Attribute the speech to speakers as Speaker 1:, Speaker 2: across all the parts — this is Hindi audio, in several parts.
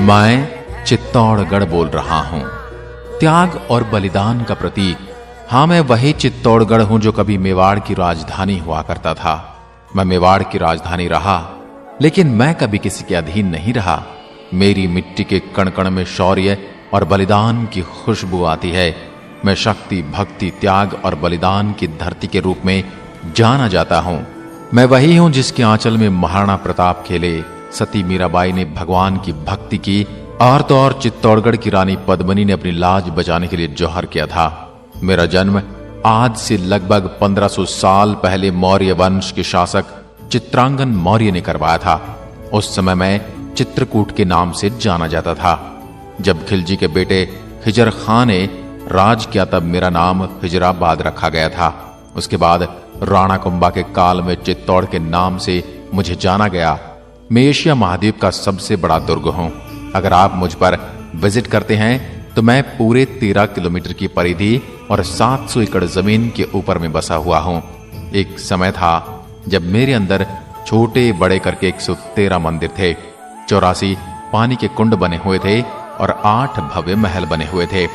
Speaker 1: मैं चित्तौड़गढ़ बोल रहा हूं, त्याग और बलिदान का प्रतीक। हां, मैं वही चित्तौड़गढ़ हूं जो कभी मेवाड़ की राजधानी हुआ करता था। मैं मेवाड़ की राजधानी रहा, लेकिन मैं कभी किसी के अधीन नहीं रहा। मेरी मिट्टी के कण कण में शौर्य और बलिदान की खुशबू आती है। मैं शक्ति, भक्ति, त्याग और बलिदान की धरती के रूप में जाना जाता हूं। मैं वही हूं जिसके आंचल में महाराणा प्रताप खेले, सती मीराबाई ने भगवान की भक्ति की, और तो और चित्तौड़गढ़ की रानी पद्मिनी ने अपनी लाज बचाने के लिए जौहर किया था। मेरा जन्म आज से लगभग 1500 साल पहले मौर्य वंश के शासक चित्रांगन मौर्य ने करवाया था। उस समय मैं चित्रकूट के नाम से जाना जाता था। जब खिलजी के बेटे हिजर खां ने राज किया तब मेरा नाम हिजराबाद रखा गया था। उसके बाद राणा कुंभा के काल में चित्तौड़ के नाम से मुझे जाना गया। मैं एशिया महाद्वीप का सबसे बड़ा दुर्ग हूं। अगर आप मुझ पर विजिट करते हैं तो मैं पूरे 13 किलोमीटर की परिधि और 700 एकड़ जमीन के ऊपर में बसा हुआ हूं। एक समय था जब मेरे अंदर छोटे बड़े करके 113 मंदिर थे, 84 पानी के कुंड बने हुए थे और 8 भव्य महल बने हुए थे।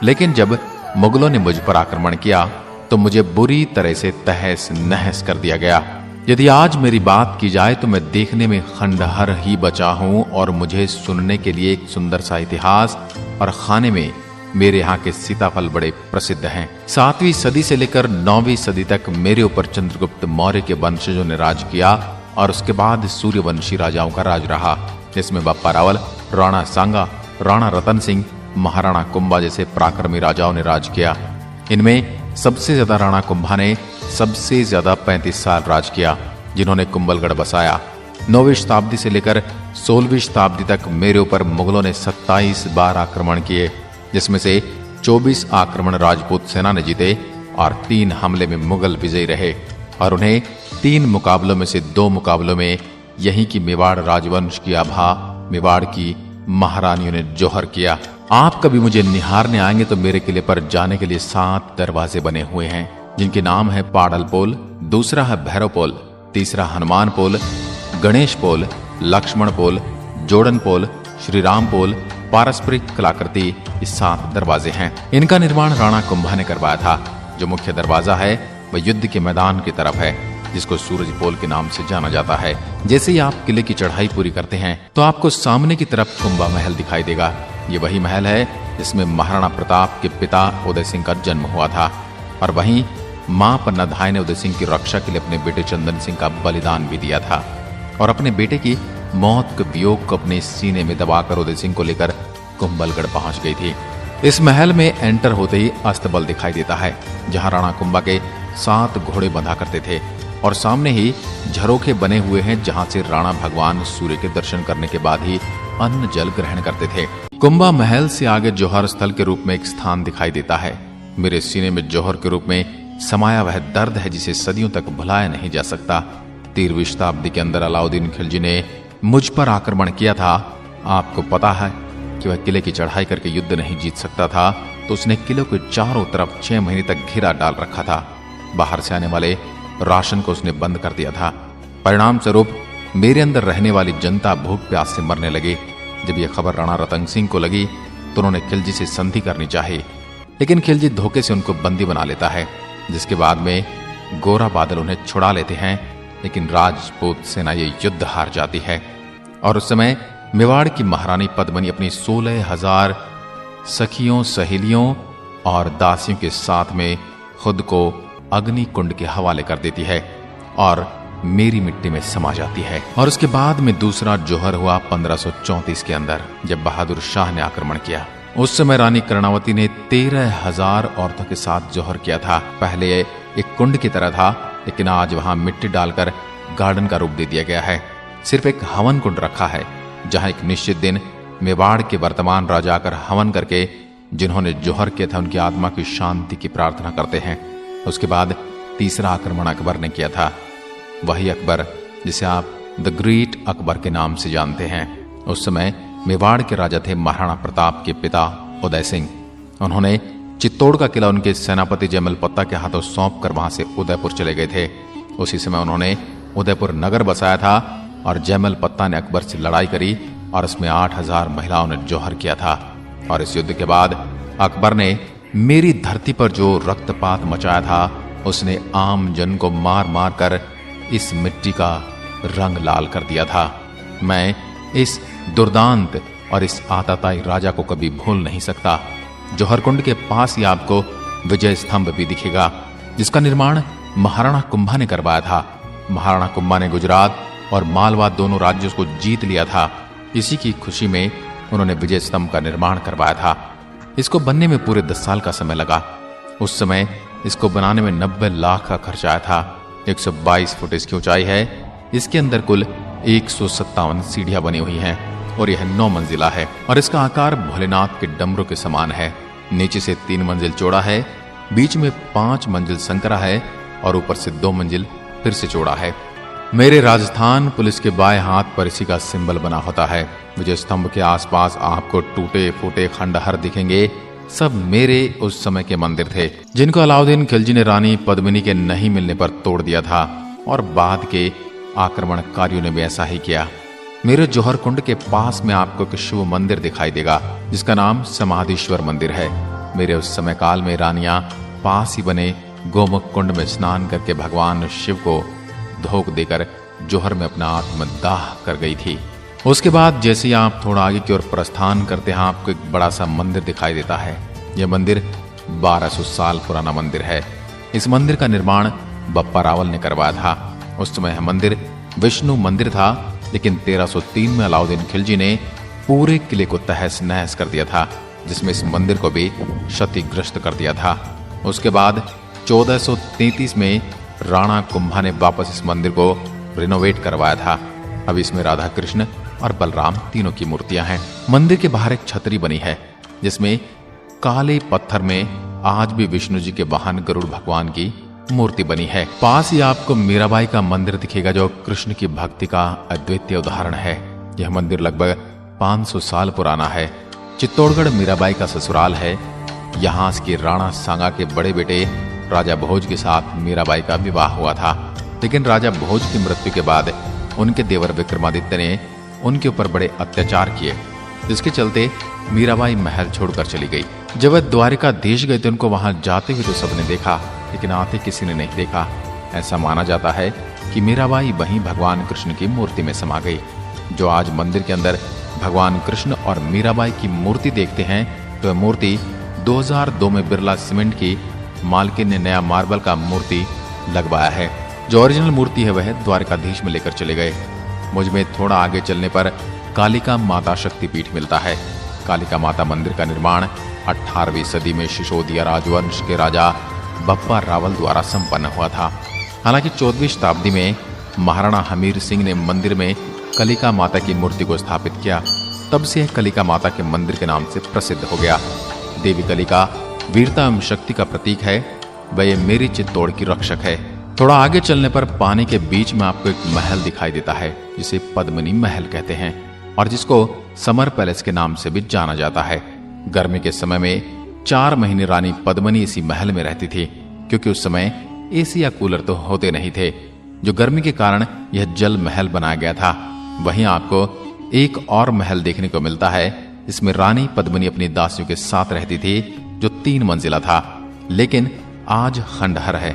Speaker 1: लेकिन जब मुगलों ने मुझ पर आक्रमण किया तो मुझे बुरी तरह से तहस नहस कर दिया गया। यदि आज मेरी बात की जाए तो मैं देखने में खंडहर ही बचा हूं और मुझे सुनने के लिए एक सुंदर सा इतिहास, और खाने में मेरे यहाँ के सीताफल बड़े प्रसिद्ध हैं। 7वीं सदी से लेकर 9वीं सदी तक मेरे ऊपर चंद्रगुप्त मौर्य के वंशजों ने राज किया, और उसके बाद सूर्यवंशी राजाओं का राज रहा, जिसमें बप्पा रावल, राणा सांगा, राणा रतन सिंह, महाराणा कुंभा जैसे पराक्रमी राजाओं ने राज किया। इनमें सबसे ज्यादा राणा कुंभा ने सबसे ज्यादा 35 साल राज किया, जिन्होंने कुंभलगढ़ बसाया। 9वीं शताब्दी से लेकर 16वीं शताब्दी तक मेरे ऊपर मुगलों ने 27 बार आक्रमण किए, जिसमें से 24 आक्रमण राजपूत सेना ने जीते और 3 हमले में मुगल विजयी रहे, और उन्हें 3 मुकाबलों में से 2 मुकाबलों में यहीं की मेवाड़ राजवंश की आभा मेवाड़ की महारानियों ने जौहर किया। आप कभी मुझे निहारने आएंगे तो मेरे किले पर जाने के लिए 7 दरवाजे बने हुए हैं, जिनके नाम है पाडल पोल, दूसरा है भैरव पोल, तीसरा हनुमान पोल, गणेश पोल, लक्ष्मण पोल, जोड़न पोल, श्री राम पोल, पारस्परिक कलाकृति। ये 7 दरवाजे हैं। इनका निर्माण राणा कुंभा ने करवाया था। जो मुख्य दरवाजा है वह युद्ध के मैदान की तरफ है, जिसको सूरज पोल के नाम से जाना जाता है। जैसे ही आप किले की चढ़ाई पूरी करते हैं तो आपको सामने की तरफ कुंभा महल दिखाई देगा। ये वही महल है जिसमें महाराणा प्रताप के पिता उदय सिंह का जन्म हुआ था, और वहीं मां पन्नाधाय ने उदय सिंह की रक्षा के लिए अपने बेटे चंदन सिंह का बलिदान भी दिया था, और अपने बेटे की मौत के वियोग को अपने सीने में दबाकर उदय सिंह को लेकर कुंभलगढ़ पहुंच गई थी। इस महल में एंटर होते ही अस्तबल दिखाई देता है, जहां राणा कुंभा के 7 घोड़े बंधा करते थे, और सामने ही झरोखे बने हुए हैं जहां से राणा भगवान सूर्य के दर्शन करने के बाद ही अन्न जल ग्रहण करते थे। कुंभा महल से आगे जौहर स्थल के रूप में एक स्थान दिखाई देता है। मेरे सीने में जौहर के रूप में समाया वह दर्द है जिसे सदियों तक भुलाया नहीं जा सकता। 13वीं शताब्दी के अंदर अलाउद्दीन खिलजी ने मुझ पर आक्रमण किया था। आपको पता है कि वह किले की चढ़ाई करके युद्ध नहीं जीत सकता था, तो उसने किले के चारों तरफ 6 महीने तक घेरा डाल रखा था। बाहर से आने वाले राशन को उसने बंद कर दिया था। परिणाम स्वरूप मेरे अंदर रहने वाली जनता भूख प्यास से मरने लगी। जब यह खबर राणा रतन सिंह को लगी तो उन्होंने खिलजी से संधि करनी चाही, लेकिन खिलजी धोखे से उनको बंदी बना लेता है, जिसके बाद में गोरा बादल उन्हें छुड़ा लेते हैं। लेकिन राजपूत सेना ये युद्ध हार जाती है, और उस समय मेवाड़ की महारानी पद्मिनी अपनी 16,000 सखियों, सहेलियों और दासियों के साथ में खुद को अग्नि कुंड के हवाले कर देती है और मेरी मिट्टी में समा जाती है। और उसके बाद में दूसरा जौहर हुआ 1534 के अंदर, जब बहादुर शाह ने आक्रमण किया। उस समय रानी कर्णावती ने 13,000 औरतों के साथ जौहर किया था। पहले एक कुंड की तरह था, लेकिन आज वहां मिट्टी डालकर गार्डन का रूप दे दिया गया है। सिर्फ एक हवन कुंड रखा है, जहां एक निश्चित दिन मेवाड़ के वर्तमान राजा आकर हवन करके जिन्होंने जौहर किया था उनकी आत्मा की शांति की प्रार्थना करते हैं। उसके बाद तीसरा आक्रमण अकबर ने किया था, वही अकबर जिसे आप द ग्रेट अकबर के नाम से जानते हैं। उस समय मेवाड़ के राजा थे महाराणा प्रताप के पिता उदय सिंह। उन्होंने चित्तौड़ का किला उनके सेनापति जयमल पत्ता के हाथों सौंप कर वहां से उदयपुर चले गए थे। उसी समय उन्होंने उदयपुर नगर बसाया था और जयमल पत्ता ने अकबर से लड़ाई करी और इसमें 8,000 महिलाओं ने जौहर किया था। और इस युद्ध के बाद अकबर ने मेरी धरती पर जो रक्तपात मचाया था, उसने आम जन को मार मार कर इस मिट्टी का रंग लाल कर दिया था। मैं इस दुर्दांत और इस आताताई राजा को कभी भूल नहीं सकता। जौहरकुंड के पास ही आपको विजय स्तंभ भी दिखेगा, जिसका निर्माण महाराणा कुंभा ने करवाया था। महाराणा कुंभा ने गुजरात और मालवा दोनों राज्यों को जीत लिया था। इसी की खुशी में उन्होंने विजय स्तंभ का निर्माण करवाया था। इसको बनने में पूरे 10 साल का समय लगा। उस समय इसको बनाने में 90 लाख का खर्च आया था। 122 फुट इसकी ऊंचाई है। इसके अंदर कुल 157 सीढ़ियां बनी हुई हैं और यह 9 मंजिला है और इसका आकार भोलेनाथ के डमरू के समान है। नीचे से 3 मंजिल चौड़ा है, बीच में 5 मंजिल संकरा है और ऊपर से 2 मंजिल फिर से चौड़ा है। मेरे राजस्थान पुलिस के बाएं हाथ पर इसी का सिंबल बना होता है। विजय स्तंभ के आसपास आपको टूटे फूटे खंडहर दिखेंगे। सब मेरे उस समय के मंदिर थे, जिनको अलाउद्दीन खिलजी ने रानी पद्मिनी के नहीं मिलने पर तोड़ दिया था और बाद के आक्रमणकारियों ने भी ऐसा ही किया। मेरे जौहर कुंड के पास में आपको एक शिव मंदिर दिखाई देगा, जिसका नाम समाधीश्वर मंदिर है। मेरे उस समय काल में रानियां पास ही बने गोमुख कुंड में स्नान करके भगवान शिव को धोख देकर जौहर में अपना आत्मदाह कर गई थी। उसके बाद जैसे ही आप थोड़ा आगे की ओर प्रस्थान करते हैं, आपको एक बड़ा सा मंदिर दिखाई देता है। यह मंदिर 1200 साल पुराना मंदिर है। इस मंदिर का निर्माण बप्पा रावल ने करवाया था। उस समय यह मंदिर विष्णु मंदिर था, लेकिन 1303 में अलाउद्दीन खिलजी ने पूरे किले को तहस नहस कर दिया था, जिसमें इस मंदिर को भी क्षतिग्रस्त कर दिया था। उसके बाद 1433 में राणा कुंभा ने वापस इस मंदिर को रिनोवेट करवाया था। अब इसमें राधा कृष्ण और बलराम तीनों की मूर्तियां हैं। मंदिर के बाहर एक छतरी बनी है, जिसमें काले पत्थर में आज भी विष्णु जी के वाहन गरुड़ भगवान की मूर्ति बनी है। पास ही आपको मीराबाई का मंदिर दिखेगा, जो कृष्ण की भक्ति का अद्वितीय उदाहरण है। यह मंदिर लगभग 500 साल पुराना है। चित्तौड़गढ़ मीराबाई का ससुराल है। यहाँ की राणा सांगा के बड़े बेटे राजा भोज के साथ मीराबाई का विवाह हुआ था, लेकिन राजा भोज की मृत्यु के बाद उनके देवर विक्रमादित्य ने उनके ऊपर बड़े अत्याचार किए, जिसके चलते मीराबाई महल छोड़कर चली गई। जब वह द्वारिकाधीश गए थे, उनको वहां जाते हुए तो सबने देखा, लेकिन आते किसी ने नहीं देखा। ऐसा माना जाता है कि मीराबाई वहीं भगवान कृष्ण की मूर्ति में समा गई। जो आज मंदिर के अंदर भगवान कृष्ण और मीराबाई की मूर्ति देखते हैं, तो वह मूर्ति 2002 में बिरला सीमेंट की मालकिन ने नया मार्बल का मूर्ति लगवाया है। जो ओरिजिनल मूर्ति है वह द्वारिकाधीश में लेकर चले गए। मुझ में थोड़ा आगे चलने पर कालिका माता शक्तिपीठ मिलता है। कालिका माता मंदिर का निर्माण 18वीं सदी में सिसोदिया राजवंश के राजा बप्पा रावल द्वारा संपन्न हुआ था। हालांकि 14वीं शताब्दी में महाराणा हमीर सिंह ने मंदिर में कलिका माता की मूर्ति को स्थापित किया। तब से यह कलिका माता के मंदिर के नाम से प्रसिद्ध हो गया। देवी कलिका वीरता एवं शक्ति का प्रतीक है। वह मेरी चित्तौड़ की रक्षक है। थोड़ा आगे चलने पर पानी के बीच में आपको एक महल दिखाई देता है, जिसे पद्मिनी महल कहते हैं और जिसको समर पैलेस के नाम से भी जाना जाता है। गर्मी के समय में 4 महीने रानी पद्मिनी इसी महल में रहती थी, क्योंकि उस समय एसी या कूलर तो होते नहीं थे। जो गर्मी के कारण यह जल महल बनाया गया था। वहीं आपको एक और महल देखने को मिलता है, जिसमें रानी पद्मिनी अपनी दासियों के साथ रहती थी, जो 3 मंजिला था, लेकिन आज खंडहर है।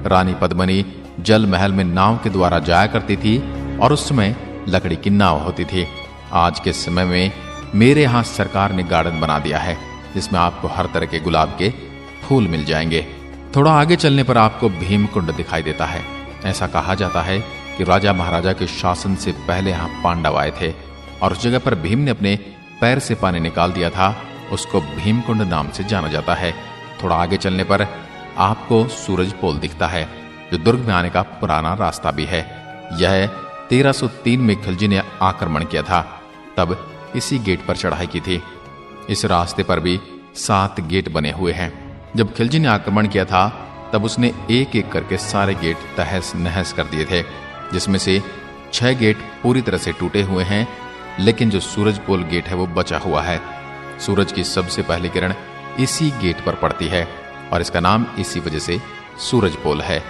Speaker 1: रानी पद्मिनी जल महल में नाव के द्वारा जाया करती थी और उस समय लकड़ी की नाव होती थी। आज के समय में मेरे यहाँ सरकार ने गार्डन बना दिया है, जिसमें आपको हर तरह के गुलाब के फूल मिल जाएंगे। थोड़ा आगे चलने पर आपको भीमकुंड दिखाई देता है। ऐसा कहा जाता है कि राजा महाराजा के शासन से पहले यहाँ पांडव आए थे और उस जगह पर भीम ने अपने पैर से पानी निकाल दिया था। उसको भीमकुंड नाम से जाना जाता है। थोड़ा आगे चलने पर आपको सूरज पोल दिखता है, जो दुर्ग में आने का पुराना रास्ता भी है। यह 1303 में खिलजी ने आक्रमण किया था, तब इसी गेट पर चढ़ाई की थी। इस रास्ते पर भी 7 गेट बने हुए हैं। जब खिलजी ने आक्रमण किया था, तब उसने एक एक करके सारे गेट तहस नहस कर दिए थे, जिसमें से 6 गेट पूरी तरह से टूटे हुए हैं, लेकिन जो सूरज पोल गेट है वो बचा हुआ है। सूरज की सबसे पहली किरण इसी गेट पर पड़ती है और इसका नाम इसी वजह से सूरज पोल है।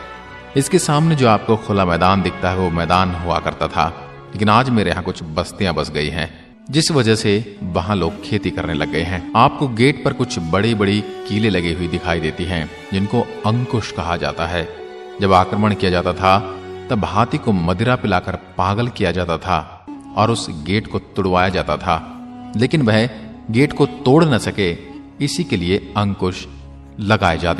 Speaker 1: इसके सामने जो आपको खुला मैदान दिखता है वो मैदान हुआ करता था, लेकिन आज मेरे यहाँ कुछ बस्तियां बस गई हैं। जिस वजह से वहां लोग खेती करने लग गए हैं। आपको गेट पर कुछ बड़ी बड़ी कीलें लगी हुई दिखाई देती हैं, जिनको अंकुश कहा जाता है। जब आक्रमण किया जाता था तब हाथी को मदिरा पिलाकर पागल किया जाता था और उस गेट को तुड़वाया जाता था, लेकिन वह गेट को तोड़ न सके, इसी के लिए अंकुश लगाए जाते